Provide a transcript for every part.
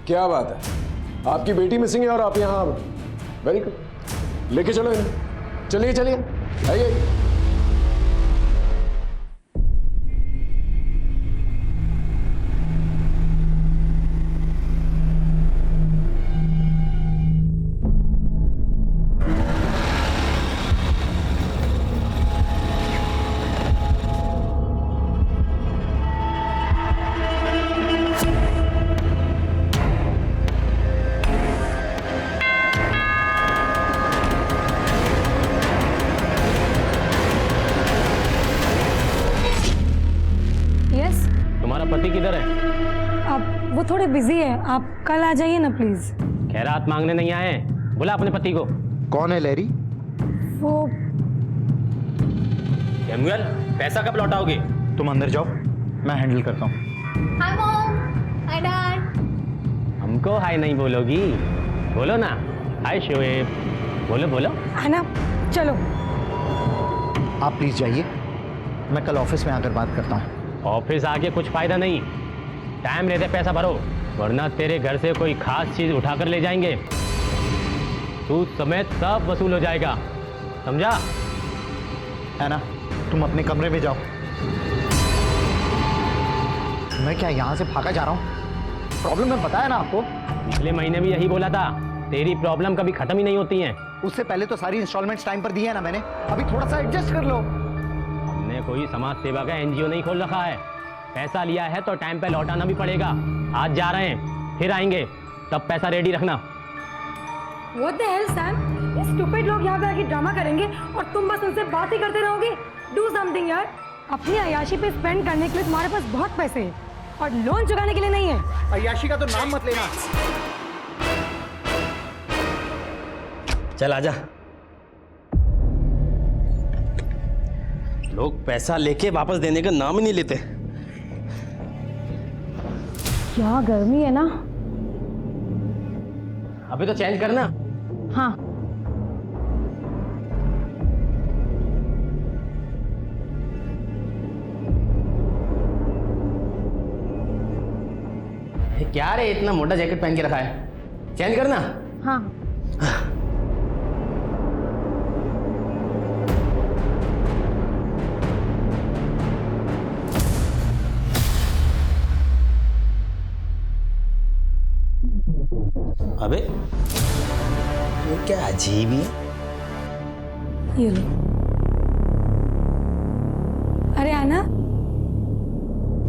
क्या बात है, आपकी बेटी मिसिंग है और आप यहाँ। वेरी गुड, लेके चलो इन्हें। चलिए चलिए, आइए। पति किधर है? अब वो थोड़े बिजी है, आप कल आ जाइए ना प्लीज। खैरात मांगने नहीं आए, बुला अपने पति को। कौन है लैरी? वो सैमुअल, पैसा कब लौटाओगे? तुम अंदर जाओ, मैं हैंडल करता हूँ। Hi mom, hi dad. हमको हाय नहीं बोलोगी? बोलो ना, हाय शोएब, बोलो बोलो। आना, चलो। आप प्लीज जाइए, मैं कल ऑफिस में आकर बात करता हूँ। ऑफिस आके कुछ फायदा नहीं, टाइम लेते पैसा भरो, वरना तेरे घर से कोई खास चीज उठाकर ले जाएंगे। सूद समेत सब वसूल हो जाएगा, समझा? है ना, तुम अपने कमरे में जाओ। मैं क्या यहाँ से भागा जा रहा हूँ? प्रॉब्लम मैं बताया ना आपको। पिछले महीने भी यही बोला था, तेरी प्रॉब्लम कभी खत्म ही नहीं होती हैं। उससे पहले तो सारी इंस्टॉलमेंट्स टाइम पर दी है ना मैंने, अभी थोड़ा सा एडजस्ट कर लो। हमने कोई समाज सेवा का एनजीओ नहीं खोल रखा है, पैसा लिया है तो टाइम पे लौटाना भी पड़ेगा। आज जा रहे हैं, फिर आएंगे, तब पैसा रेडी रखना। What the hell, Sam? ये stupid लोग यहाँ पे आके ड्रामा करेंगे और तुम बस उनसे बात ही करते रहोगे। Do something यार। अपनी अय्याशी पे स्पेंड करने के लिए तुम्हारे पास बहुत पैसे हैं और लोन चुकाने के लिए नहीं है। अय्याशी का तो नाम मत लेना। चल आजा। लोग पैसा लेके वापस देने का नाम ही नहीं लेते। क्या गर्मी है ना। अभी तो चेंज करना। हाँ। क्या रे, इतना मोटा जैकेट पहन के रखा है, चेंज करना। हाँ। अबे ये क्या अजीब ही है। ये लो। अरे आना,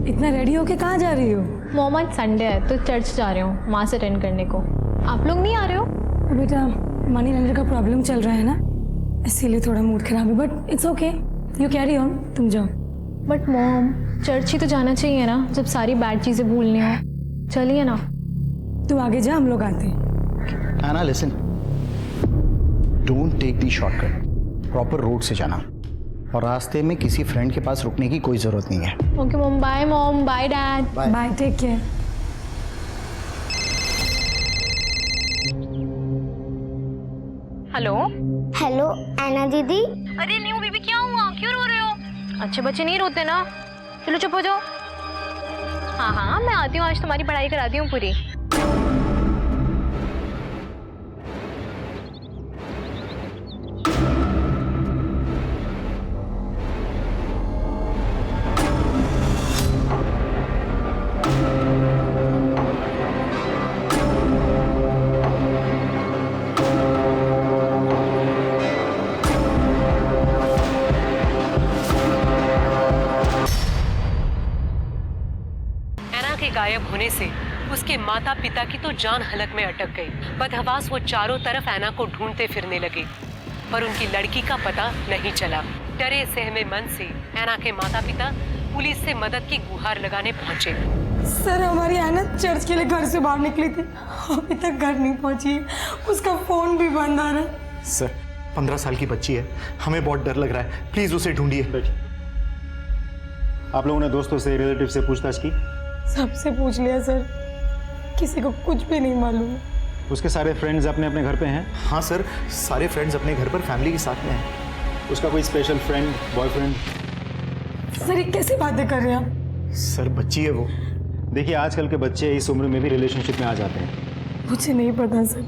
इतना रेडी होके कहाँ जा रही हो? मॉम आज संडे है तो चर्च जा रही हूँ मास अटेंड करने को। आप लोग नहीं आ रहे हो? बेटा मनी लेंडर का प्रॉब्लम चल रहा है ना, इसीलिए थोड़ा मूड खराब है, but it's okay, you carry on, तुम जाओ। बट मॉम चर्च ही तो जाना चाहिए ना, जब सारी बैड चीजें भूलनी हो। चलिए ना। तू आगे जा, हम लोग आते हैं। Anna, listen. Don't take the shortcut. Proper road से जाना और रास्ते में किसी फ्रेंड के पास रुकने की कोई जरूरत नहीं है। Okay mom, bye mom, bye dad. Bye, take care. Hello hello Aina दीदी। अरे न्यू बेबी, क्या हुआ, क्यों रो रहे हो? अच्छे बच्चे नहीं रोते ना, चलो चुप हो जाओ। हाँ हाँ मैं आती हूँ, आज तुम्हारी पढ़ाई कराती हूँ पूरी। गायब होने से उसके माता पिता की तो जान हलक में अटक गई। बदहवास वो चारों तरफ ऐना को ढूंढते फिरने लगे, पर उनकी लड़की का पता नहीं चला। डरे सहमे मन से ऐना के माता पिता पुलिस से मदद की गुहार लगाने पहुंचे। सर हमारी ऐना चर्च के लिए घर से बाहर निकली थी, अभी तक घर नहीं पहुंची, उसका फोन भी बंद आ रहा है। सर 15 साल की बच्ची है, हमें बहुत डर लग रहा है, प्लीज उसे ढूंढिए। आप लोगों ने दोस्तों से, रिलेटिव से पूछताछ की? सबसे पूछ लिया सर, किसी को कुछ भी नहीं मालूम। उसके सारे फ्रेंड्स अपने अपने घर पे हैं? हाँ सर, सारे फ्रेंड्स अपने घर पर फैमिली के साथ में हैं। उसका कोई स्पेशल फ्रेंड, बॉयफ्रेंड? सर ये कैसी बातें कर रहे हैं आप? सर बच्ची है वो, देखिए आजकल के बच्चे इस उम्र में भी रिलेशनशिप में आ जाते हैं। मुझे नहीं पता सर,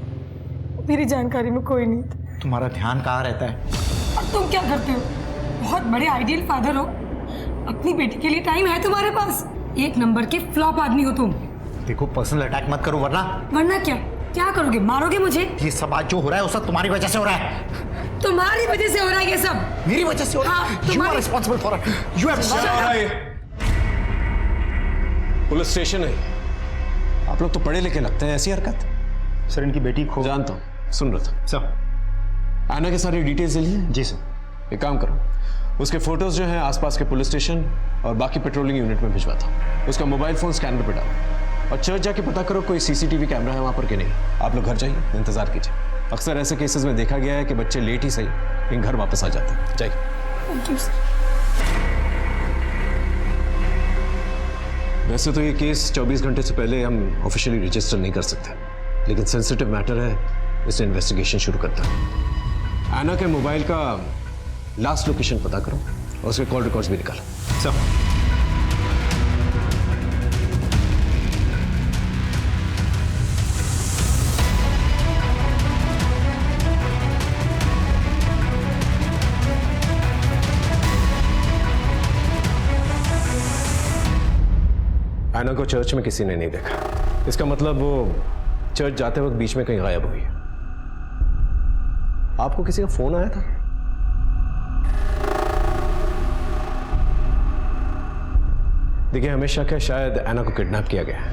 मेरी जानकारी में कोई नहीं था। तुम्हारा ध्यान कहाँ रहता है? और तुम क्या करते हो? बहुत बड़े आइडियल फादर हो, अपनी बेटी के लिए टाइम है तुम्हारे पास? एक नंबर के फ्लॉप आदमी हो तुम। देखो पर्सनल अटैक मत करो वरना क्या करोगे? मारोगे मुझे? ये सब आज जो हो रहा है वो सब तुम्हारी वजह से हो रहा है। तुम्हारी वजह से हो रहा है ये सब। मेरी वजह से हो रहा है? You are responsible for it. You have police station है, आप लोग तो पढ़े लिखे लगते हैं, ऐसी हरकत। सर इनकी बेटी खो। जानता हूँ, सुन रहा था। सर आना के सारी डिटेल्स ले लिए? जी सर। एक काम करो, उसके फोटोज जो हैं आसपास के पुलिस स्टेशन और बाकी पेट्रोलिंग यूनिट में भिजवाता हूँ। उसका मोबाइल फोन स्कैनर पे डालो और चर्च जाके पता करो कोई सीसीटीवी कैमरा है वहाँ पर कि नहीं। आप लोग घर जाइए, इंतजार कीजिए। अक्सर ऐसे केसेस में देखा गया है कि बच्चे लेट ही सही लेकिन घर वापस आ जाते हैं। जाइए। Thank you sir. वैसे तो ये केस 24 घंटे से पहले हम ऑफिशियली रजिस्टर नहीं कर सकते, लेकिन सेंसिटिव मैटर है, इसलिए इन्वेस्टिगेशन शुरू करता है। आना के मोबाइल का लास्ट लोकेशन पता करो और उसके कॉल रिकॉर्ड्स भी निकालो। सर आना को चर्च में किसी ने नहीं देखा, इसका मतलब वो चर्च जाते वक्त बीच में कहीं गायब हुई। आपको किसी का फोन आया था? देखिए हमें शक है शायद एना को किडनैप किया गया है।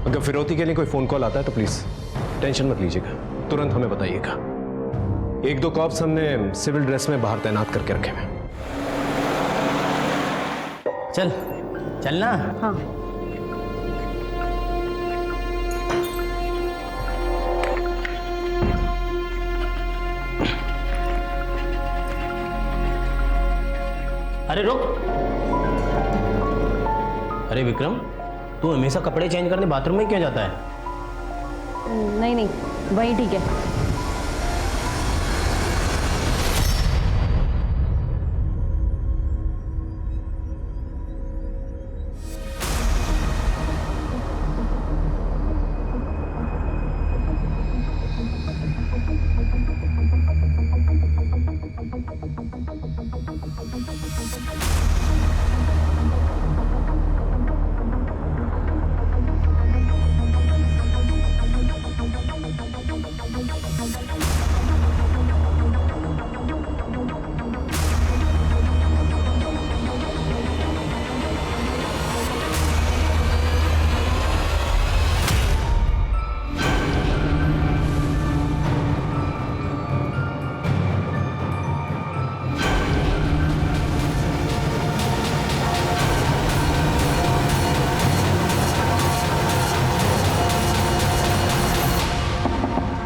अगर फिरौती के लिए कोई फोन कॉल आता है तो प्लीज टेंशन मत लीजिएगा, तुरंत हमें बताइएगा। 1-2 कॉप्स हमने सिविल ड्रेस में बाहर तैनात करके रखे हैं। चलना। हाँ। अरे रुक। अरे विक्रम, तू हमेशा कपड़े चेंज करने बाथरूम में क्यों जाता है? नहीं वही ठीक है।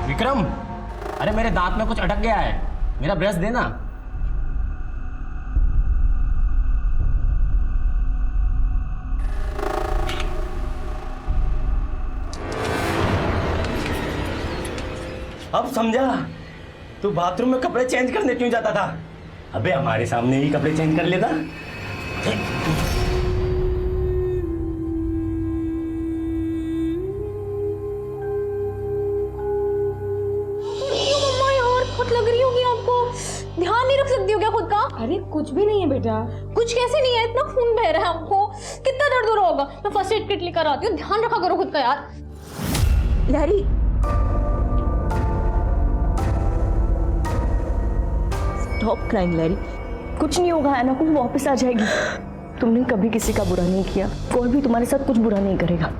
विक्रम, अरे मेरे दांत में कुछ अटक गया है, मेरा ब्रश देना। अब समझा तू बाथरूम में कपड़े चेंज करने क्यों जाता था। अबे हमारे सामने ही कपड़े चेंज कर लेता। लग रही होगी आपको, ध्यान नहीं रख सकती हो क्या खुद का? अरे कुछ भी नहीं है बेटा। कुछ कैसे नहीं है, इतना खून बह रहा है आपको, कितना दर्द हो रहा होगा। मैं फर्स्ट एड किट लेकर आती हूँ, ध्यान रखा करो खुद का यार। लहरी, स्टॉप क्राइंग लहरी, कुछ नहीं होगा, ऐना को वापस आ जाएगी। तुमने कभी किसी का बुरा नहीं किया, कोई भी तुम्हारे साथ कुछ बुरा नहीं करेगा।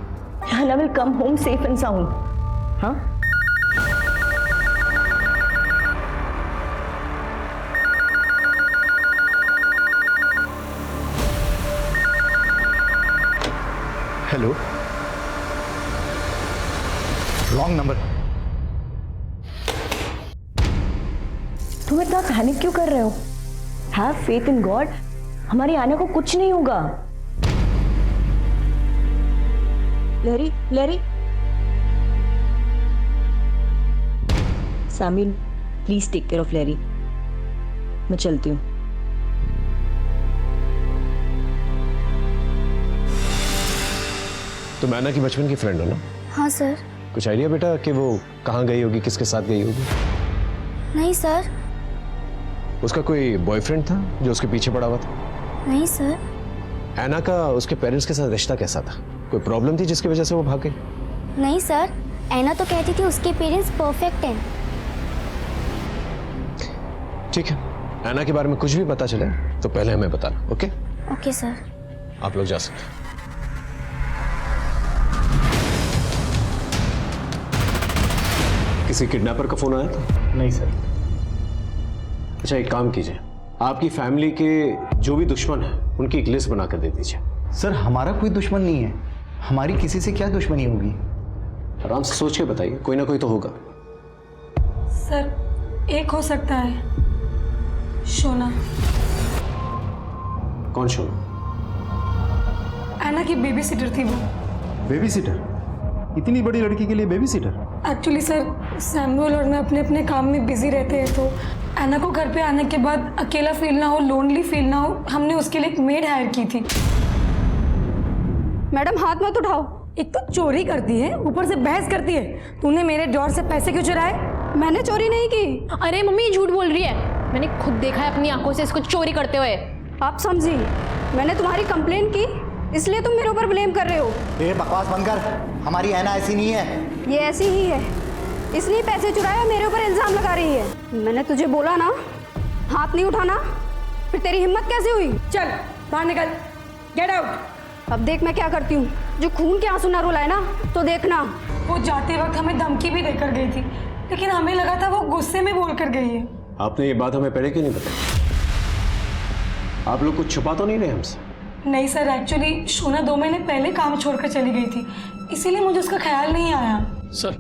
Aina will come home safe and sound. हाँ हेलो, रॉन्ग नंबर। तुम इतना पैनिक क्यों कर रहे हो? हैव फेथ इन गॉड, हमारी आने को कुछ नहीं होगा। लहरी, लहरी, सामिल प्लीज टेक केयर ऑफ लहरी। मैं चलती हूँ। तुम ऐना की बचपन की फ्रेंड हो ना? हाँ सर। कुछ आइडिया बेटा कि वो कहाँ गई होगी, किसके साथ गई होगी? नहीं सर। उसका कोई बॉयफ्रेंड था जो उसके पीछे पड़ा हुआ था? नहीं सर। ऐना का उसके पेरेंट्स के साथ रिश्ता कैसा था? कोई प्रॉब्लम थी जिसकी वजह से वो भाग गई? नहीं सर, ऐना तो कहती थी उसके पेरेंट्स परफेक्ट हैं। ठीक है, ऐना के बारे में कुछ भी पता चले तो पहले हमें बताना। ओके? Okay sir. आप लोग जा सकते हैं। किसी किडनैपर का फोन आया था? नहीं सर। अच्छा, एक काम कीजिए, आपकी फैमिली के जो भी दुश्मन है उनकी एक लिस्ट बनाकर दे दीजिए। सर हमारा कोई दुश्मन नहीं है, हमारी किसी से क्या दुश्मनी होगी? आराम से सोच के बताइए, कोई ना कोई तो होगा। सर एक हो सकता है, शोना। कौन शोना? ऐना की बेबी सिटर थी वो। Baby seater? इतनी बड़ी लड़की के लिए baby seater? Actually sir, Samuel और मैं अपने अपने काम में बिजी रहते हैं, तो ऐना को घर पे आने के बाद अकेला फील ना हो, लोनली फील ना हो, हमने उसके लिए एक मेड हायर की थी। मैडम हाथ मत उठाओ। एक तो चोरी करती है, ऊपर से बहस करती है। तूने मेरे ड्रॉर से पैसे क्यों चुराए? मैंने चोरी नहीं की। अरे मम्मी ये झूठ बोल रही है, मैंने खुद देखा है अपनी आंखों से इसको चोरी करते हुए। आप समझी, मैंने तुम्हारी कंप्लेंट की इसलिए तुम मेरे ऊपर ब्लेम कर रहे हो। ए बकवास बंद कर, हमारी ऐना ऐसी नहीं है। ये ऐसी ही है, इसलिए पैसे चुराए और मेरे ऊपर इल्जाम लगा रही है। मैंने तुझे बोला ना हाथ नहीं उठाना, फिर तेरी हिम्मत कैसे हुई? चल बाहर निकल, गेट आउट। अब देख मैं क्या करती हूँ, जो खून के आंसू ना रुलाए ना तो देखना। वो जाते वक्त हमें धमकी भी देकर गई थी, लेकिन हमें लगा था वो गुस्से में बोल कर गई है। आपने ये बात हमें पहले क्यों नहीं बताई? आप लोग कुछ छुपा तो नहीं रहे हमसे? नहीं सर, एक्चुअली शोना 2 महीने पहले काम छोड़कर चली गई थी, इसीलिए मुझे उसका ख्याल नहीं आया। सर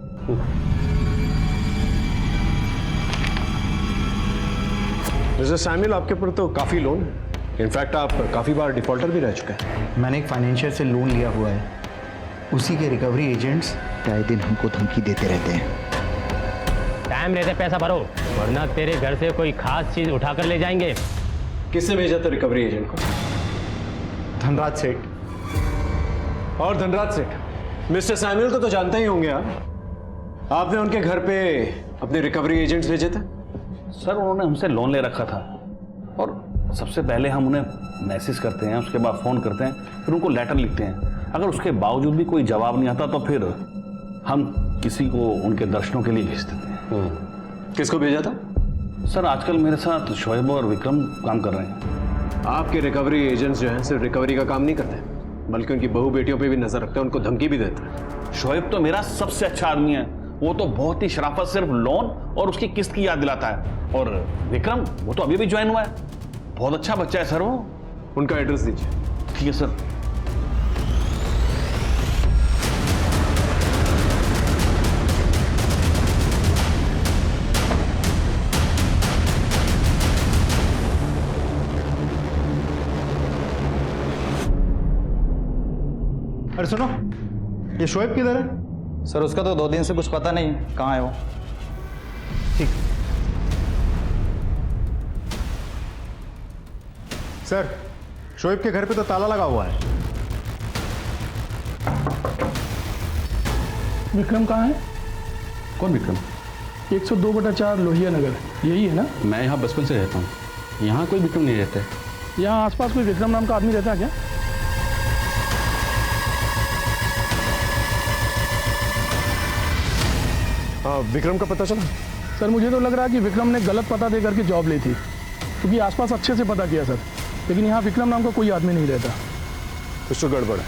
मिस्टर सैमुअल, आपके ऊपर तो काफी लोन है। इनफैक्ट आप काफी बार डिफॉल्टर भी रह चुके हैं। मैंने एक फाइनेंशियर से लोन लिया हुआ है, उसी के रिकवरी एजेंट्स आए दिन हमको धमकी देते रहते हैं। टाइम रहते पैसा भरो, वरना तेरे घर से कोई खास चीज उठाकर ले जाएंगे। किसने भेजा था रिकवरी एजेंट को? धनराज सेठ। और धनराज सेठ मिस्टर सैमुअल को तो जानते ही होंगे आप। आपने उनके घर पे अपने रिकवरी एजेंट्स भेजे थे? सर उन्होंने हमसे लोन ले रखा था और सबसे पहले हम उन्हें मैसेज करते हैं, उसके बाद फ़ोन करते हैं, फिर उनको लेटर लिखते हैं। अगर उसके बावजूद भी कोई जवाब नहीं आता तो फिर हम किसी को उनके दर्शनों के लिए भेज देते हैं। किसको भेजा था? सर आजकल मेरे साथ शोएब और विक्रम काम कर रहे हैं। आपके रिकवरी एजेंट्स जो हैं सिर्फ रिकवरी का काम नहीं करते, बल्कि उनकी बहू बेटियों पे भी नजर रखते हैं, उनको धमकी भी देते हैं। शोएब तो मेरा सबसे अच्छा आदमी है, वो तो बहुत ही शराफत सिर्फ लोन और उसकी किस्त की याद दिलाता है। और विक्रम वो तो अभी भी ज्वाइन हुआ है, बहुत अच्छा बच्चा है सर वो। उनका एड्रेस दीजिए। ठीक है सर। अरे सुनो, ये शोएब किधर है? सर उसका तो 2 दिन से कुछ पता नहीं कहाँ है वो। ठीक। सर शोएब के घर पे तो ताला लगा हुआ है। विक्रम कहाँ है? कौन विक्रम? 102/4 लोहिया नगर, यही है ना? मैं यहाँ बचपन से रहता हूँ, यहाँ कोई विक्रम नहीं रहता है। यहाँ आसपास कोई विक्रम नाम का आदमी रहता है क्या? विक्रम का पता चला? सर मुझे तो लग रहा है कि विक्रम ने गलत पता दे करके जॉब ली थी, क्योंकि आसपास अच्छे से पता किया सर, लेकिन यहाँ विक्रम नाम का कोई आदमी नहीं रहता। कुछ तो गड़बड़ है।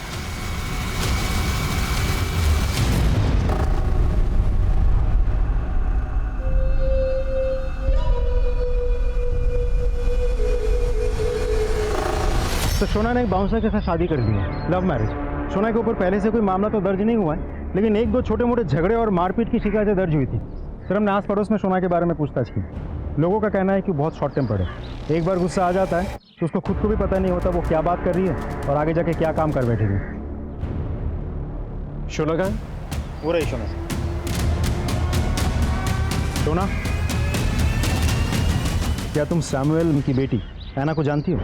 तो शोना ने एक बाउंसर के साथ शादी कर दी है, लव मैरिज। शोना के ऊपर पहले से कोई मामला तो दर्ज नहीं हुआ है, लेकिन 1-2 छोटे मोटे झगड़े और मारपीट की शिकायतें दर्ज हुई थी। सर हमने आस पड़ोस में शोना के बारे में पूछताछ की। लोगों का कहना है कि बहुत शॉर्ट टेम्पर्ड है, एक बार गुस्सा आ जाता है तो उसको खुद को भी पता नहीं होता वो क्या बात कर रही है और आगे जाके क्या काम कर बैठेगी। शोना कहाँ है? वो रही शोना। शोना, क्या तुम सैमुअल की बेटी ऐना को जानती हो?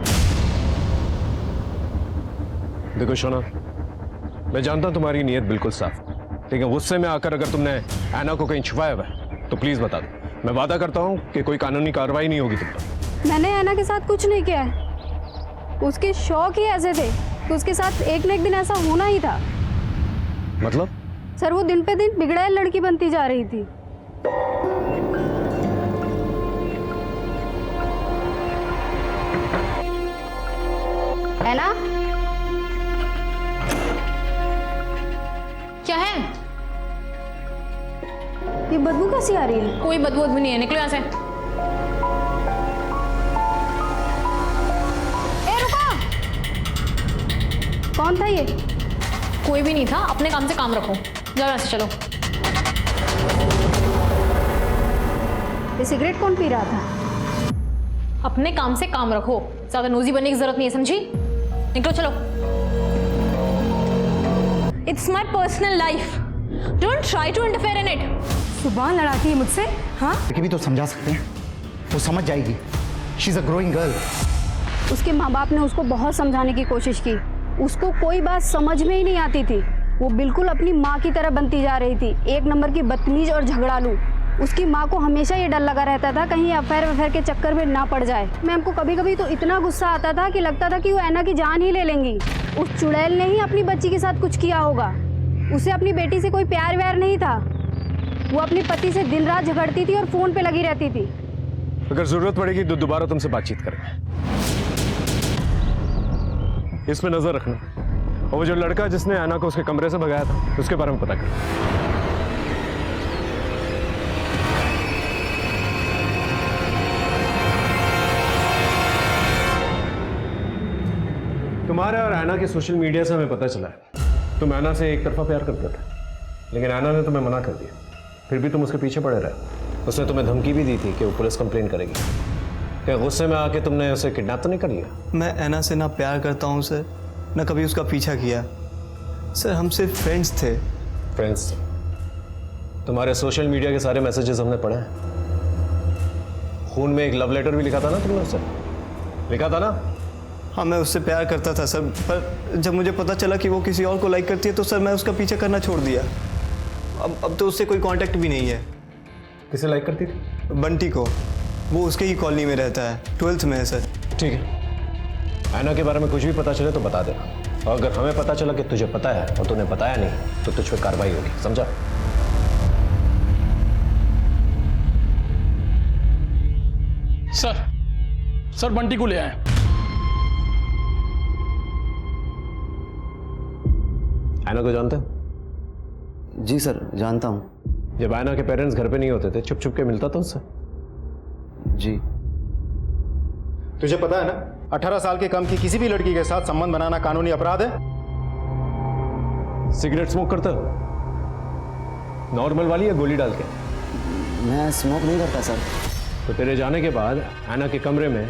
देखो शोना, मैं जानता हूं तुम्हारी नीयत बिल्कुल साफ, लेकिन गुस्से में आकर अगर तुमने ऐना को कहीं छुपाया हुआ है तो प्लीज बता दो। मैं वादा करता हूं कि कोई कानूनी कार्रवाई नहीं होगी तुम पर। मैंने ऐना के साथ कुछ नहीं किया है। उसके शौक ही ऐसे थे कि उसके साथ एक न एक दिन ऐसा होना ही था। मतलब? सर वो दिन पे दिन बिगड़ैल लड़की बनती जा रही थी। ऐना, क्या है? ये बदबू कैसी आ रही है? कोई बदबू नहीं है, निकलो यहाँ से। ए रुको! कौन था ये? कोई भी नहीं था, अपने काम से काम रखो। जाओ यहाँ से, चलो। ये सिगरेट कौन पी रहा था? अपने काम से काम रखो, ज्यादा नोजी बनने की जरूरत नहीं है, समझी? निकलो, चलो। It's my personal life, don't try to interfere in it. सुबह लड़ाती है मुझसे, हाँ? लेकिन भी तो समझा सकते हैं, वो समझ जाएगी। She is a growing girl. उसके माँ बाप ने उसको बहुत समझाने की कोशिश की, उसको कोई बात समझ में ही नहीं आती थी। वो बिल्कुल अपनी माँ की तरह बनती जा रही थी, एक नंबर की बदतमीज और झगड़ालू। उसकी माँ को हमेशा ये डर लगा रहता था कहीं अफेयर वफेयर के चक्कर में ना पड़ जाए। मैम को कभी कभी तो इतना गुस्सा आता था कि लगता था कि वो ऐना की जान ही ले लेंगी। उस चुड़ैल ने ही अपनी बच्ची के साथ कुछ किया होगा। उसे अपनी बेटी से कोई प्यार व्यार नहीं था। वो अपने पति से दिन रात झगड़ती थी और फोन पे लगी रहती थी। अगर जरूरत पड़ेगी तो दोबारा तुमसे बातचीत करेंगे, इसमें नजर रखना। और वो जो लड़का जिसने ऐना को उसके कमरे से भगाया था, उसके बारे में पता करो। तुम्हारे और ऐना के सोशल मीडिया से हमें पता चला है तुम ऐना से एक तरफा प्यार करते थे, लेकिन ऐना ने तुम्हें मना कर दिया। फिर भी तुम उसके पीछे पड़े रहे। उसने तुम्हें धमकी भी दी थी कि वो पुलिस कंप्लेन करेगी। क्या गुस्से में आके तुमने उसे किडनैप तो नहीं कर लिया? मैं ऐना से ना प्यार करता हूँ सर, ना कभी उसका पीछा किया सर। हम सिर्फ फ्रेंड्स थे। फ्रेंड्स? तुम्हारे सोशल मीडिया के सारे मैसेजेस हमने पढ़े हैं। खून में एक लव लेटर भी लिखा था ना तुमने उससे? लिखा था ना? हाँ, मैं उससे प्यार करता था सर, पर जब मुझे पता चला कि वो किसी और को लाइक करती है तो सर मैं उसका पीछा करना छोड़ दिया। अब तो उससे कोई कांटेक्ट भी नहीं है। किसे लाइक करती थी? बंटी को। वो उसके ही कॉलोनी में रहता है, 12th में है सर। ठीक है, ऐना के बारे में कुछ भी पता चले तो बता देना। और अगर हमें पता चला कि तुझे पता है और तूने बताया नहीं तो तुझ पे कार्रवाई होगी, समझा? सर बंटी को ले आए। ऐना को जानते हो? जी सर, जानता हूँ। जब ऐना के पेरेंट्स घर पे नहीं होते थे, छुप छुप के मिलता था उससे? जी। तुझे पता है ना, 18 साल के कम की किसी भी लड़की के साथ संबंध बनाना कानूनी अपराध है। सिगरेट स्मोक करते हो? नॉर्मल वाली या गोली डाल के? मैं स्मोक नहीं करता सर। तो तेरे जाने के बाद ऐना के कमरे में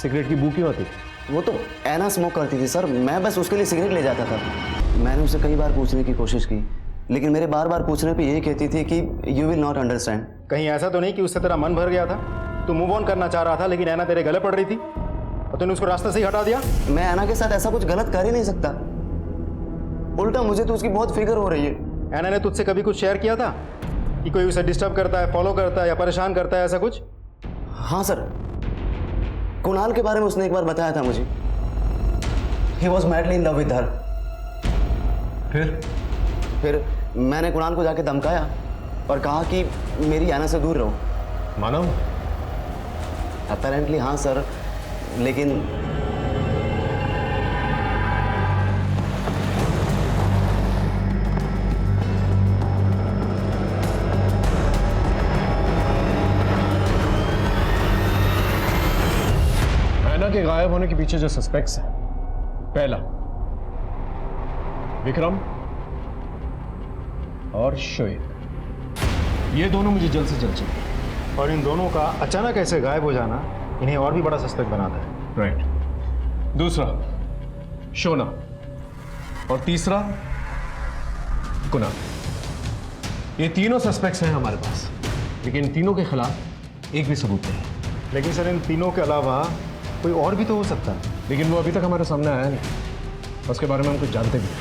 सिगरेट की बू क्यों आती? वो तो ऐना स्मोक करती थी सर, मैं बस उसके लिए सिगरेट ले जाता था। मैंने उसे कई बार पूछने की कोशिश की, लेकिन मेरे बार बार पूछने पे यही कहती थी कि यू विल नॉट अंडरस्टैंड। कहीं ऐसा तो नहीं कि उससे तेरा मन भर गया था, तू मूव ऑन करना चाह रहा था, लेकिन ऐना तेरे गले पड़ रही थी और तूने उसको रास्ते से ही हटा दिया? मैं ऐना के साथ ऐसा कुछ गलत कर ही नहीं सकता, उल्टा मुझे तो उसकी बहुत फिक्र हो रही है। ऐना ने तुझसे कभी कुछ शेयर किया था कि कोई उसे डिस्टर्ब करता है, फॉलो करता है या परेशान करता है, ऐसा कुछ? हाँ सर, कुणाल के बारे में उसने एक बार बताया था मुझे। He was madly in love with her। फिर मैंने कुणाल को जाके धमकाया और कहा कि मेरी ऐना से दूर रहो। मानो? अपेरेंटली हाँ सर, लेकिन ऐना के गायब होने के पीछे जो सस्पेक्ट्स हैं, पहला विक्रम और शोएब, ये दोनों मुझे जल्द से जल्द चाहिए। और इन दोनों का अचानक ऐसे गायब हो जाना इन्हें और भी बड़ा सस्पेक्ट बनाता है। राइट। दूसरा शोना और तीसरा कुणाल। ये तीनों सस्पेक्ट्स हैं हमारे पास, लेकिन इन तीनों के खिलाफ एक भी सबूत नहीं। लेकिन सर इन तीनों के अलावा कोई और भी तो हो सकता है। लेकिन वो अभी तक हमारे सामने आया नहीं, उसके बारे में हम कुछ जानते भी नहीं।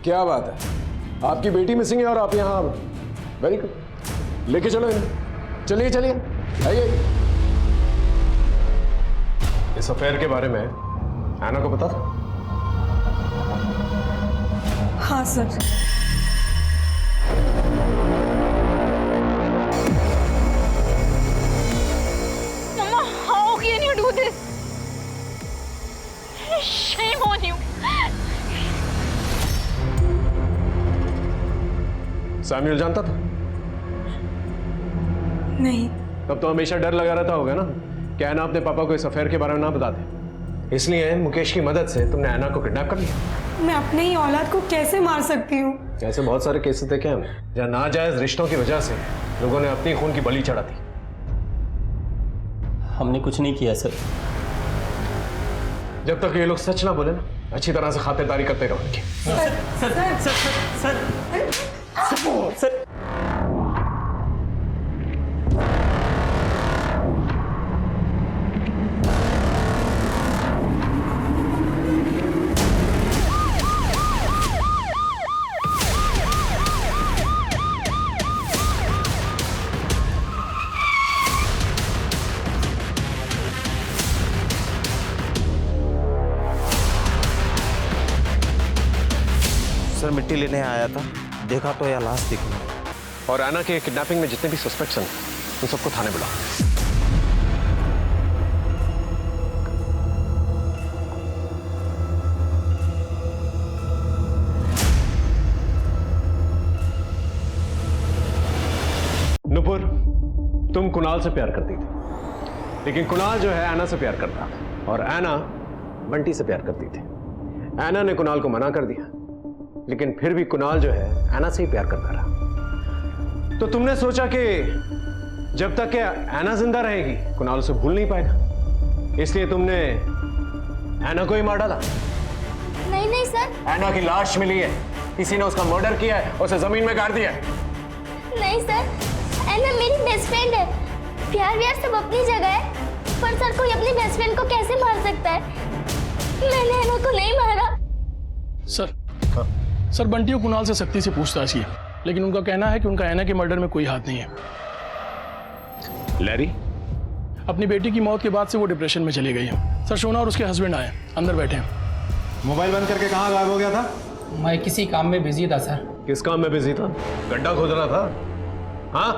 क्या बात है, आपकी बेटी मिसिंग है और आप यहाँ? वेरी गुड, लेके चलो इन्हें। चलिए चलिए, आइए। इस अफेयर के बारे में एना को पता था? हाँ sir. Mama, how can you do this? Shame on you. Samuel जानता था? नहीं। तब तो हमेशा डर लगा रहता होगा ना कि एना अपने पापा को इस अफेयर के बारे में ना बता दे। इसलिए मुकेश की मदद से तुमने एना को किडनैप कर लिया। मैं अपने ही औलाद को कैसे मार सकती हूँ? ऐसे बहुत सारे केसेस देखे हमने जहाँ नाजायज रिश्तों की वजह से लोगों ने अपनी खून की बलि चढ़ा दी। हमने कुछ नहीं किया सर। जब तक ये लोग सच ना बोले ना, अच्छी तरह से खातिरदारी करते रहो उनकी। Sir sir sir sir sir sir sir मिट्टी लेने आया था, देखा तो यह लाश दिखी। और एना के किडनैपिंग में जितने भी सस्पेक्ट्स हैं उन सबको थाने बुलाओ। नुपुर, तुम कुणाल से प्यार करती थी, लेकिन कुणाल जो है एना से प्यार करता था और एना बंटी से प्यार करती थी। एना ने कुणाल को मना कर दिया, लेकिन फिर भी कुणाल जो है एना से ही प्यार करता रहा। तो तुमने सोचा कि जब तक कि एना जिंदा रहेगी कुणाल उसे भूल नहीं पाएगा, इसलिए तुमने एना को ही मार डाला। नहीं नहीं सर। एना की लाश मिली है, किसी ने उसका मर्डर किया है, उसे जमीन में गाड़ दिया है। नहीं सर, एना मेरी बेस्ट फ्रेंड है। प्यार व्यार सब अपनी जगह है, पर सर कोई अपनी बेस्ट फ्रेंड को कैसे मार सकता है? मैंने एना को नहीं मारा। सर बंटी और कुणाल से सख्ती से पूछताछ की, लेकिन उनका कहना है कि उनका एना के मर्डर में कोई हाथ नहीं है। लैरी? अपनी बेटी की मौत के बाद से वो डिप्रेशन में चली गई है। सर शोना और उसके हस्बैंड आए, अंदर बैठे हैं। मोबाइल बंद करके कहाँ गायब हो गया था? मैं किसी काम में बिजी था सर। किस काम में बिजी था? गड्ढा खोद रहा था? हाँ?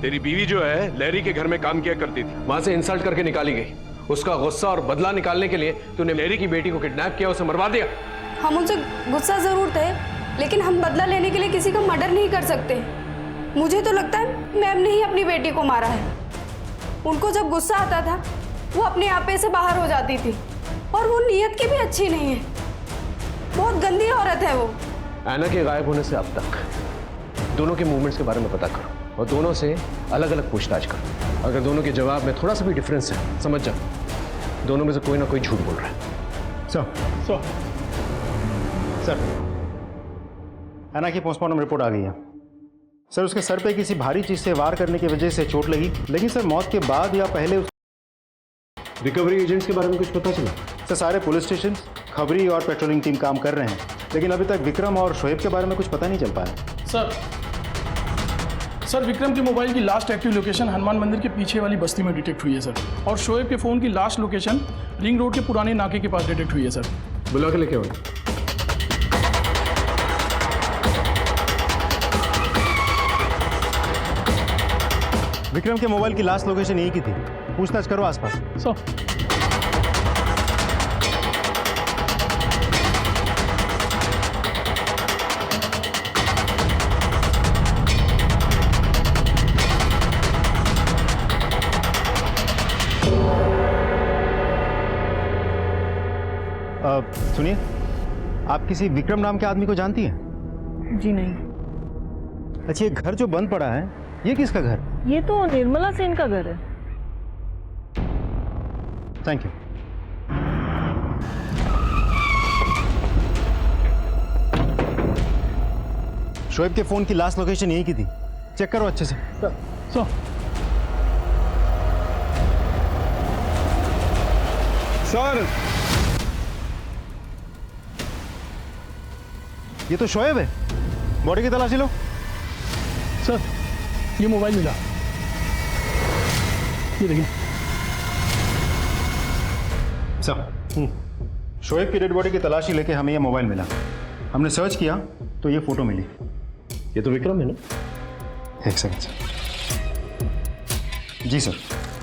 तेरी बीवी जो है लैरी के घर में काम किया करती थी, वहां से इंसल्ट करके निकाली गई। उसका गुस्सा और बदला निकालने के लिए तूने लैरी की बेटी को किडनैप किया, उसे मरवा दिया। हम उनसे गुस्सा जरूर थे, लेकिन हम बदला लेने के लिए किसी का मर्डर नहीं कर सकते। मुझे तो लगता है मैम ने ही अपनी बेटी को मारा है। उनको जब गुस्सा आता था वो अपने आपे से बाहर हो जाती थी, और वो नीयत की भी अच्छी नहीं है। बहुत गंदी औरत है वो। एना के गायब होने से अब तक दोनों के मूवमेंट्स के बारे में पता करो और दोनों से अलग अलग पूछताछ करो। अगर दोनों के जवाब में थोड़ा सा भी डिफरेंस है, समझ जा दोनों में से कोई ना कोई झूठ बोल रहा है। सर एना की पोस्टमार्टम रिपोर्ट आ गई है। सर उसके सर पे किसी भारी चीज से वार करने की वजह से चोट लगी, लेकिन सर मौत के बाद या पहले रिकवरी एजेंट्स के बारे में कुछ पता चला? सर सारे पुलिस स्टेशन, खबरी और पेट्रोलिंग टीम काम कर रहे हैं, लेकिन अभी तक विक्रम और शोएब के बारे में कुछ पता नहीं चल पाया। सर विक्रम के मोबाइल की लास्ट एक्टिव लोकेशन हनुमान मंदिर के पीछे वाली बस्ती में डिटेक्ट हुई है सर, और शोएब के फोन की लास्ट लोकेशन रिंग रोड के पुराने नाके के पास डिटेक्ट हुई है सर। बुला के लेके आओ। विक्रम के मोबाइल की लास्ट लोकेशन यही की थी, पूछताछ करो आसपास। सुनिए, आप किसी विक्रम नाम के आदमी को जानती हैं? जी नहीं। अच्छा, ये घर जो बंद पड़ा है ये किसका घर? ये तो निर्मला सेन का घर है। Thank you. शोएब के फोन की लास्ट लोकेशन यही की थी, चेक करो अच्छे से। सर ये तो शोएब है। बॉडी की तलाशी लो। सर ये मोबाइल मिला, ये देखिए सर। शोएब की डेड बॉडी की तलाशी लेके हमें ये मोबाइल मिला। हमने सर्च किया तो ये फोटो मिली। ये तो विक्रम है ना? एक सेकंड सर। जी सर,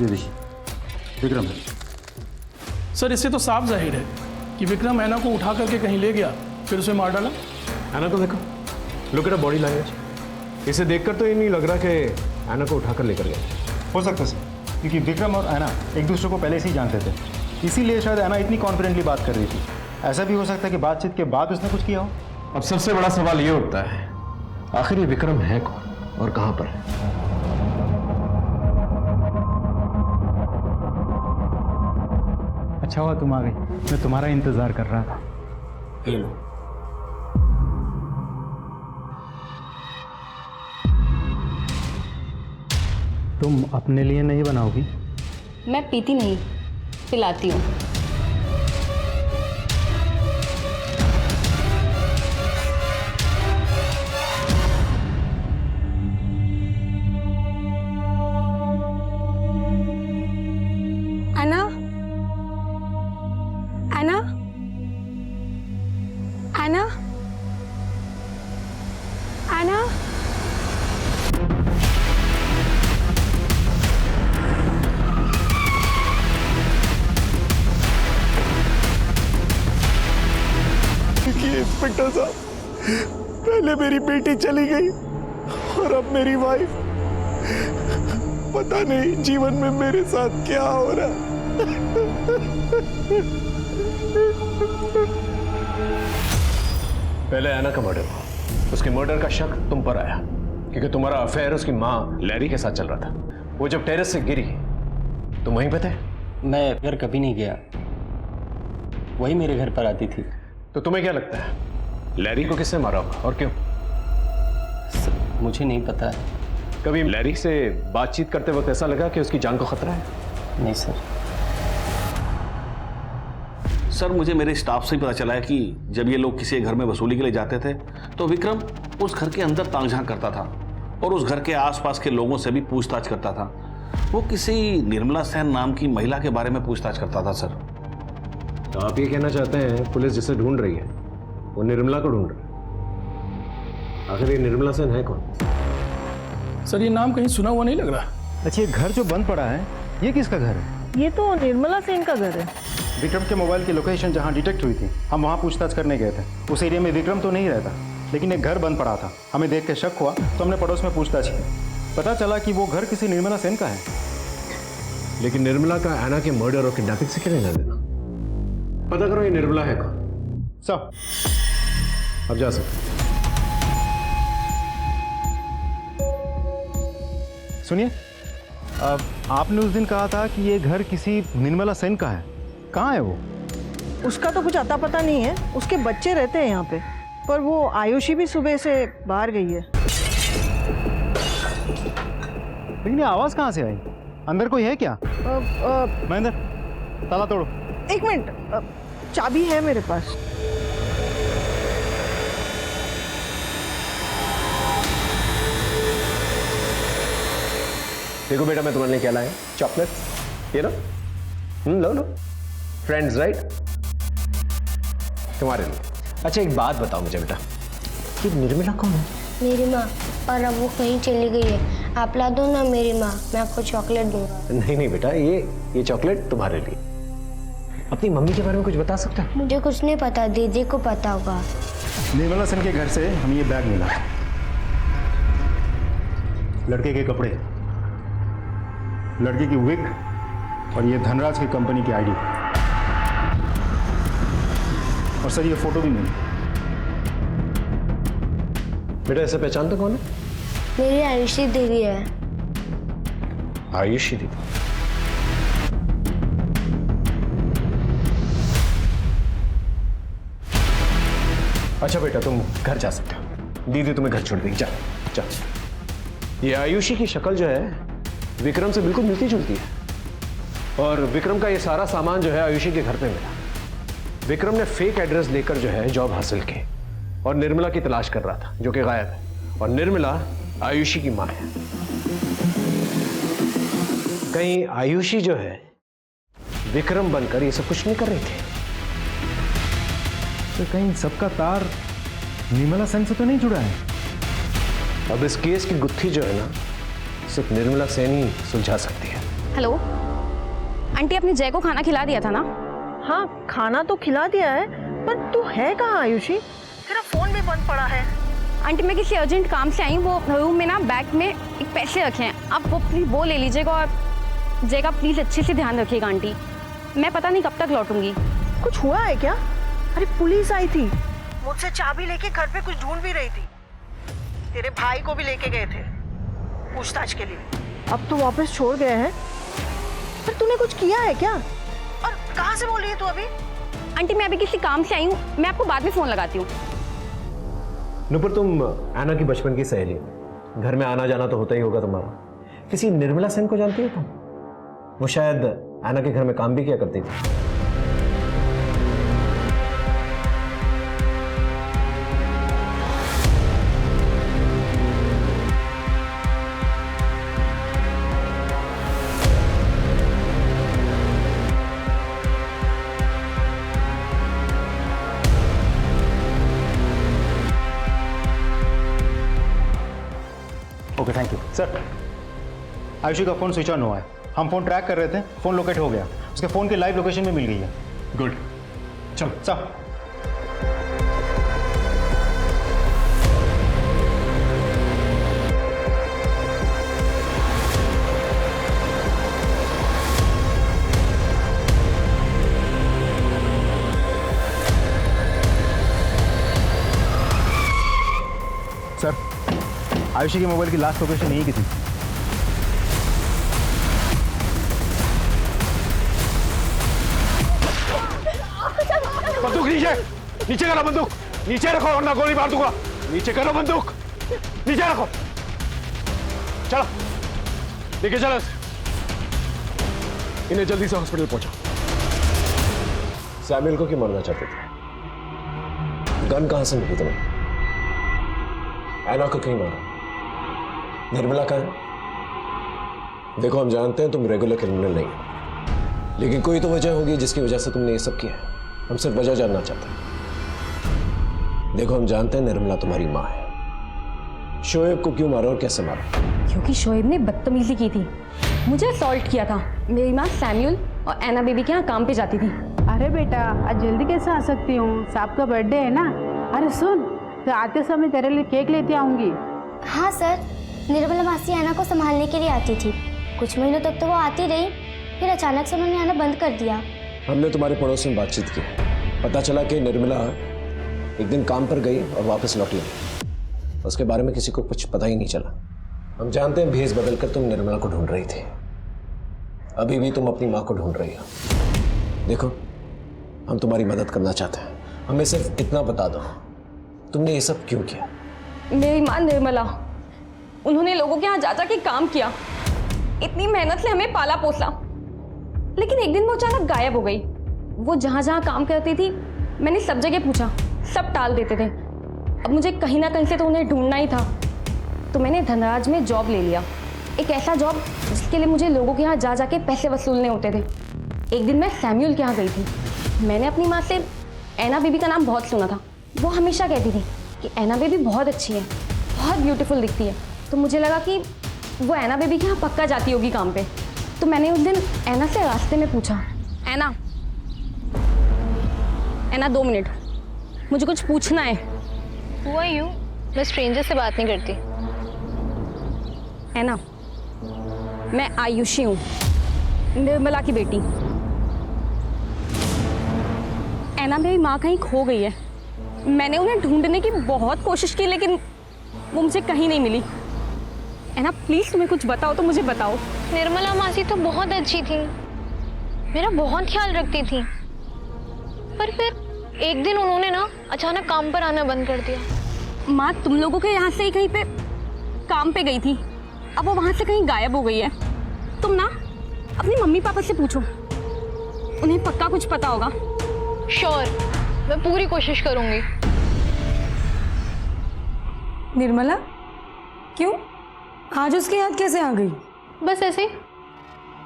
ये देखिए विक्रम है। सर इससे तो साफ जाहिर है कि विक्रम ऐना को उठा करके कहीं ले गया, फिर उसे मार डाला। ऐना को देखो, लुक एट बॉडी लैंग्वेज। इसे देखकर तो ये नहीं लग रहा कि ऐना को उठाकर लेकर गया। हो सकता है सर, क्योंकि विक्रम और ऐना एक दूसरे को पहले से ही जानते थे, इसीलिए शायद ऐना इतनी कॉन्फिडेंटली बात कर रही थी। ऐसा भी हो सकता है कि बातचीत के बाद उसने कुछ किया हो। अब सबसे बड़ा सवाल ये उठता है, आखिर ये विक्रम है कौन और कहां पर है? अच्छा हुआ तुम आ गई, मैं तुम्हारा इंतजार कर रहा था। ये लो। तुम अपने लिए नहीं बनाओगी? मैं पीती नहीं, पिलाती हूँ। ऐना, ऐना, ऐना, ऐना। इंस्पेक्टर साहब, पहले मेरी बेटी चली गई और अब मेरी वाइफ। पता नहीं जीवन में मेरे साथ क्या हो रहा है। पहले ऐना का मर्डर हुआ, उसके मर्डर का शक तुम पर आया क्योंकि तुम्हारा अफेयर उसकी माँ लैरी के साथ चल रहा था। वो जब टेरेस से गिरी तुम वहीं पे थे? मैं घर कभी नहीं गया, वही मेरे घर पर आती थी। तो तुम्हें क्या लगता है लैरी को किसने मारा होगा और क्यों? मुझे नहीं पता। कभी लैरी से बातचीत करते वक्त ऐसा लगा कि उसकी जान को खतरा है? नहीं सर। सर मुझे मेरे स्टाफ से ही पता चला है कि जब ये लोग किसी घर में वसूली के लिए जाते थे तो विक्रम उस घर के अंदर ताक झांक करता था और उस घर के आसपास के लोगों से भी पूछताछ करता था। वो किसी निर्मला सेन नाम की महिला के बारे में पूछताछ करता था सर। तो आप ये कहना चाहते हैं पुलिस जिसे ढूंढ रही है वो निर्मला को ढूंढ रही है? आखिर ये निर्मला सेन है कौन? सर ये नाम कहीं सुना हुआ नहीं लग रहा। अच्छा, ये घर जो बंद पड़ा है ये किसका घर है? ये तो निर्मला सेन का घर है। विक्रम के मोबाइल की लोकेशन जहाँ डिटेक्ट हुई थी, हम वहाँ पूछताछ करने गए थे। उस एरिया में विक्रम तो नहीं रहता, लेकिन एक घर बंद पड़ा था। हमें देख के शक हुआ तो हमने पड़ोस में पूछताछ की। पता चला कि वो घर किसी निर्मला सेन का है। लेकिन निर्मला का ऐना के मर्डर और किडनैपिंग से क्या लेना देना? पता करो ये निर्मला है कौन। सब अब जा सकते। सुनिए, आपने उस दिन कहा था कि ये घर किसी निर्मला सेन का है। कहाँ है वो? उसका तो कुछ अता पता नहीं है। उसके बच्चे रहते हैं यहाँ पे, पर वो आयुषी भी सुबह से बाहर गई है। लेकिन ये आवाज कहाँ से आई? अंदर कोई है क्या? महेंद्र, ताला तोड़ो। एक मिनट, चाबी है मेरे पास। देखो बेटा, मैं तुम्हारे लिए क्या लाया? चॉकलेट, ये लो। लो लो। Friends right? तुम्हारे लिए। अच्छा एक बात बताओ मुझे बेटा, कि निर्मला कौन है? मेरी माँ, और अब वो कहीं चली गई है। आप ला दो ना मेरी माँ, मैं आपको चॉकलेट दूंगा। नहीं नहीं बेटा, ये चॉकलेट तुम्हारे लिए। अपनी मम्मी के बारे में कुछ बता सकता है? मुझे कुछ नहीं पता, दीदी को पता होगा। निर्मला सेन के घर से हमें ये बैग मिला, लड़के के कपड़े, लड़के की विग और ये धनराज की कंपनी की आईडी, और सर ये फोटो भी मिली। बेटा इसे पहचानते कौन है? मेरी आयुषी दीदी है। आयुषी दीदी? अच्छा बेटा तुम घर जा सकते हो, दीदी तुम्हें घर छोड़ देगी। जा जा। ये आयुषी की शक्ल जो है विक्रम से बिल्कुल मिलती जुलती है, और विक्रम का ये सारा सामान जो है आयुषी के घर पे मिला। विक्रम ने फेक एड्रेस लेकर जो है जॉब हासिल की, और निर्मला की तलाश कर रहा था, जो कि गायब है। और निर्मला आयुषी की मां है। कहीं आयुषी जो है विक्रम बनकर ये सब कुछ नहीं कर रही थी? तो कहीं सबका तार निर्मला सेन से तो नहीं जुड़ा है? अब इस केस की गुत्थी जो है ना, सिर्फ निर्मला सेन ही सुलझा सकती है। हेलो आंटी, आपने जय को खाना खिला दिया था ना? हाँ, खाना तो खिला दिया है, पर तू है कहाँ आयुषी? तेरा फोन भी बंद पड़ा है। आंटी मैं किसी अर्जेंट काम से आई हूँ, वो रूम में ना बैग में एक पैसे रखे हैं, आप वो प्लीज वो ले लीजिएगा। और जय का प्लीज अच्छे से ध्यान रखिएगा आंटी, मैं पता नहीं कब तक लौटूंगी। कुछ हुआ है क्या? अरे पुलिस आई थी, मुझसे चाबी लेके घर पे कुछ ढूंढ भी रही थी। तेरे भाई को भी लेके गए थे पूछताछ के लिए। अब तो वापस छोड़ गए हैं। पर तूने कुछ किया है क्या? और कहाँ से बोल रही है तू अभी? आंटी मैं अभी किसी काम से आई हूँ, मैं आपको बाद में फोन लगाती हूँ। नुपुर, तुम ऐना की बचपन की सहेली हो, घर में आना जाना तो होता ही होगा तुम्हारा। किसी निर्मला सेन को जानती हो तुम? वो शायद ऐना के घर में काम भी किया करती थी। Okay thank you sir. Ayushi का फ़ोन स्विच ऑन हुआ है, हम फ़ोन ट्रैक कर रहे थे, फ़ोन लोकेट हो गया, उसके फ़ोन की लाइव लोकेशन भी मिल गई है। गुड, चलो सर। सर आयुषी के मोबाइल की लास्ट लोकेशन यही की थी। बंदूक नीचे, नीचे करो बंदूक, नीचे रखो वरना गोली मार दूंगा। नीचे करो बंदूक, नीचे रखो। चलो लेके चलो इन्हें, जल्दी से हॉस्पिटल पहुंचो। सैमुअल को क्यों मारना चाहते थे? गन कहां से मिली तुम्हें? ऐना को क्यों मारा? निर्मला का है? देखो हम जानते हैं तुम रेगुलर क्रिमिनल नहीं हो, लेकिन कोई तो वजह होगी जिसकी वजह से तुमने ये सब किया है। हम सिर्फ वजह जानना चाहते हैं। देखो हम जानते हैं निर्मला तुम्हारी माँ है। शोएब को क्यों मारा और कैसे मारा? क्योंकि शोएब ने बदतमीजी की थी, मुझे असॉल्ट किया था। मेरी माँ सैमुअल और ऐना बेबी के यहाँ काम पे जाती थी। अरे बेटा आज जल्दी कैसे आ सकती हूँ, साहब का बर्थडे है ना। अरे सुन, तो आते समय तेरे लिए केक लेते आऊंगी। हाँ सर, निर्मला मासी ऐना को संभालने के लिए आती थी। कुछ महीनों तक तो वो आती रही, फिर अचानक से उन्होंने आना बंद कर दिया। हमने तुम्हारे पड़ोस में बातचीत की, पता चला कि निर्मला एक दिन काम पर गई और वापस लौटी नहीं। उसके बारे में किसी को कुछ पता ही नहीं चला। हम जानते हैं भेस बदलकर तुम निर्मला को ढूंढ रही थी, अभी भी तुम अपनी माँ को ढूंढ रही हो। देखो हम तुम्हारी मदद करना चाहते हैं, हमें सिर्फ इतना बता दो तुमने ये सब क्यों किया? मेरी माँ निर्मला, उन्होंने लोगों के यहाँ जा के काम किया, इतनी मेहनत से हमें पाला पोसा, लेकिन एक दिन वो अचानक गायब हो गई। वो जहाँ जहाँ काम करती थी मैंने सब जगह पूछा, सब टाल देते थे। अब मुझे कहीं ना कहीं से तो उन्हें ढूंढना ही था, तो मैंने धनराज में जॉब ले लिया, एक ऐसा जॉब जिसके लिए मुझे लोगों के यहाँ जा के पैसे वसूलने होते थे। एक दिन मैं सैमुअल के यहाँ गई थी, मैंने अपनी माँ से ऐना बेबी का नाम बहुत सुना था। वो हमेशा कहती थी कि ऐना बेबी बहुत अच्छी है, बहुत ब्यूटीफुल दिखती है, तो मुझे लगा कि वो ऐना बेबी के यहाँ पक्का जाती होगी काम पे। तो मैंने उस दिन ऐना से रास्ते में पूछा, ऐना 2 मिनट, मुझे कुछ पूछना है। हुआ यूं, मैं स्ट्रेंजर से बात नहीं करती। ऐना, मैं आयुषी हूँ, निर्मला की बेटी। ऐना मेरी माँ कहीं खो गई है, मैंने उन्हें ढूंढने की बहुत कोशिश की लेकिन वो मुझे कहीं नहीं मिली। ऐना प्लीज तुम्हें कुछ बताओ तो मुझे बताओ। निर्मला मासी तो बहुत अच्छी थी, मेरा बहुत ख्याल रखती थी, पर फिर एक दिन उन्होंने ना अचानक काम पर आना बंद कर दिया। माँ तुम लोगों के यहाँ से ही कहीं पे काम पे गई थी, अब वो वहाँ से कहीं गायब हो गई है। तुम ना अपनी मम्मी पापा से पूछो, उन्हें पक्का कुछ पता होगा। श्योर, मैं पूरी कोशिश करूंगी। निर्मला, क्यों? आज उसकी याद कैसे आ गई? बस ऐसे ही।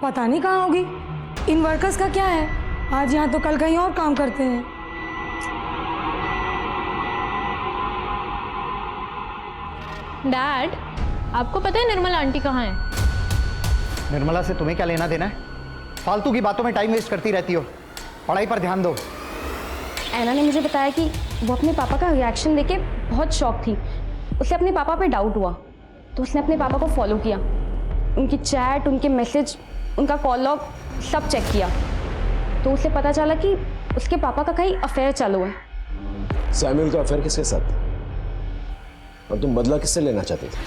पता नहीं कहाँ होगी। इन वर्कर्स का क्या है, आज यहाँ तो कल कहीं और काम करते हैं। डैड, आपको पता है निर्मला आंटी कहाँ है? निर्मला से तुम्हें क्या लेना देना है? फालतू की बातों में टाइम वेस्ट करती रहती हो। पढ़ाई पर ध्यान दो। ऐना ने मुझे बताया कि वो अपने पापा का रिएक्शन देके बहुत शॉक थी। उसे अपने पापा पे डाउट हुआ तो उसने अपने पापा को फॉलो किया, उनकी चैट, उनके मैसेज, उनका कॉल लॉग सब चेक किया। तो उसे पता चला कि उसके पापा का कहीं अफेयर चालू है। सैमुअल का अफेयर किसके साथ था? और तुम बदला किससे लेना चाहते थे?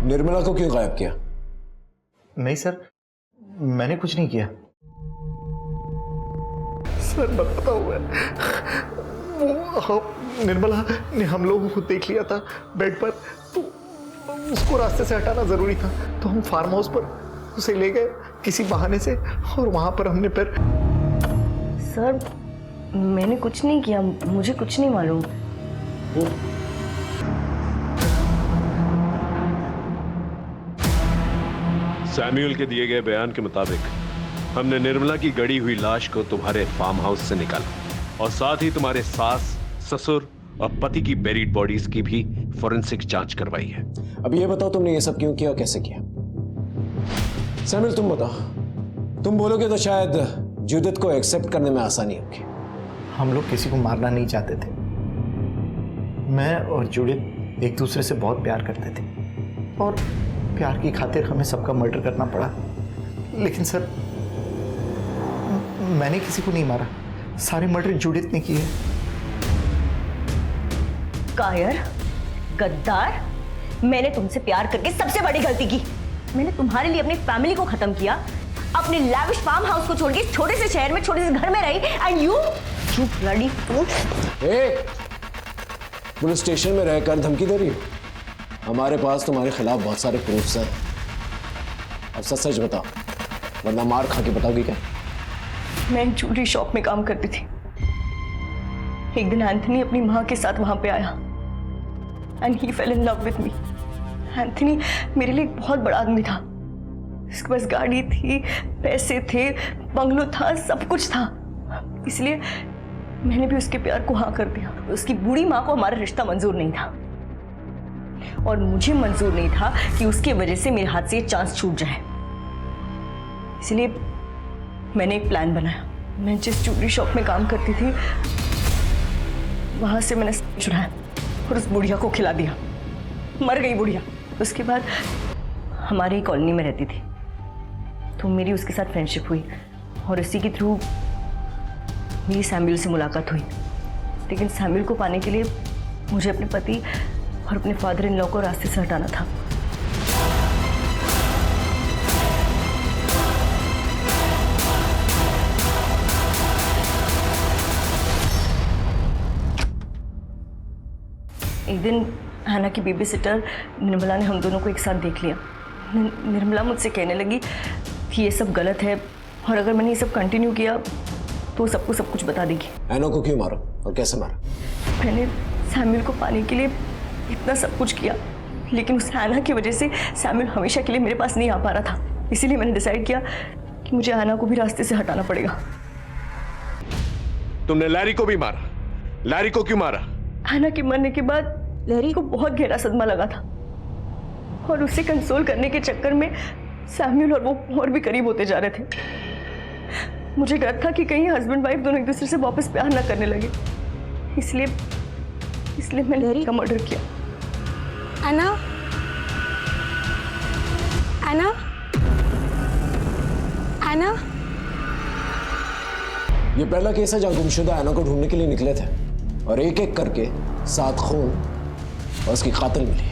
निर्मला को क्यों गायब किया? नहीं सर, मैंने कुछ नहीं किया। सर बताता हूँ मैं, वो निर्मला ने हम लोगों को देख लिया था बेड पर, तो उसको रास्ते से हटाना जरूरी था, तो हम फार्म हाउस पर उसे ले गए किसी बहाने से, और वहां पर हमने फिर। सर मैंने कुछ नहीं किया, मुझे कुछ नहीं मालूम। सैमुअल के दिए गए बयान के मुताबिक हमने निर्मला की गड़ी हुई लाश को तुम्हारे फार्म हाउस से निकाला और साथ ही तुम्हारे सास, ससुर और पति की बेरीड बॉडीज की भी फॉरेंसिक जांच करवाई है। अब ये बताओ तुमने ये सब क्यों किया और कैसे किया? सैमुअल तुम बताओ। तुम बोलोगे तो शायद जूडिथ को एक्सेप्ट करने में आसानी होगी। हम लोग किसी को मारना नहीं चाहते थे। मैं और जूडिथ एक दूसरे से बहुत प्यार करते थे और प्यार की खातिर हमें सबका मर्डर करना पड़ा। लेकिन सर मैंने किसी को नहीं मारा, सारे मर्डर जूडिथ ने किए। कायर, गद्दार, मैंने तुमसे प्यार करके सबसे बड़ी गलती की। मैंने तुम्हारे लिए अपनी फैमिली को खत्म किया, अपने लैविश फार्म हाउस को छोड़ के छोटे से शहर में छोटे से घर में रही, and you bloody fool. Police station में रहकर धमकी दे रही हो? हमारे पास तुम्हारे खिलाफ बहुत सारे प्रूफ्स हैं। अब सच सच बताओ, वरना मार खा के बताओगी क्या? मैं एक ज्वेलरी शॉप में काम करती थी। एक दिन एंथनी अपनी माँ के साथ वहां पे आया and he fail in love with me. Anthony मेरे लिए एक बहुत बड़ा आदमी था। उसके पास गाड़ी थी, पैसे थे, बंगलो था, सब कुछ था। इसलिए मैंने भी उसके प्यार को हाँ कर दिया। उसकी बूढ़ी माँ को हमारा रिश्ता मंजूर नहीं था और मुझे मंजूर नहीं था कि उसकी वजह से मेरे हाथ से ये चांस छूट जाए। इसलिए मैंने एक प्लान बनाया। मैं जिस ज्वेलरी शॉप में काम करती थी वहां से मैंने चुराया और उस बुढ़िया को खिला दिया। मर गई बुढ़िया। उसके बाद हमारे ही कॉलोनी में रहती थी, तो मेरी उसके साथ फ्रेंडशिप हुई और इसी के थ्रू मेरी सैमुअल से मुलाकात हुई। लेकिन सैमुअल को पाने के लिए मुझे अपने पति और अपने फादर इन लॉ को रास्ते से हटाना था। एक दिन हैना की बेबी सिटर निर्मला ने हम दोनों को एक साथ देख लिया। निर्मला मुझसे कहने लगी कि ये सब गलत है और अगर मैंने ये सब कंटिन्यू किया तो सबको सब कुछ बता देगी। हैना को क्यों मारा और कैसे मारा? मैंने सैमुअल को पाने के लिए इतना सब कुछ किया, लेकिन उस हैना की वजह से सैमुअल हमेशा के लिए मेरे पास नहीं आ पा रहा था। इसीलिए मैंने डिसाइड किया कि मुझे हैना को भी रास्ते से हटाना पड़ेगा। तुमने लैरी को भी मारा? लैरी को क्यों मारा? हैना के मरने के बाद लैरी को बहुत गहरा सदमा लगा था और उसे कंसोल करने के चक्कर में सैमुअल और वो और भी करीब होते जा रहे थे। मुझे डर था कि कहीं हस्बैंड वाइफ दोनों एक दूसरे से वापस प्यार ना करने लगे, इसलिए मैंने लैरी का मर्डर किया। ऐना, ऐना, ऐना, ये पहला केस है जहां गुमशुदा ऐना को ढूंढने के लिए निकले थे और एक एक करके 7 खून और उसकी कातिल मिली।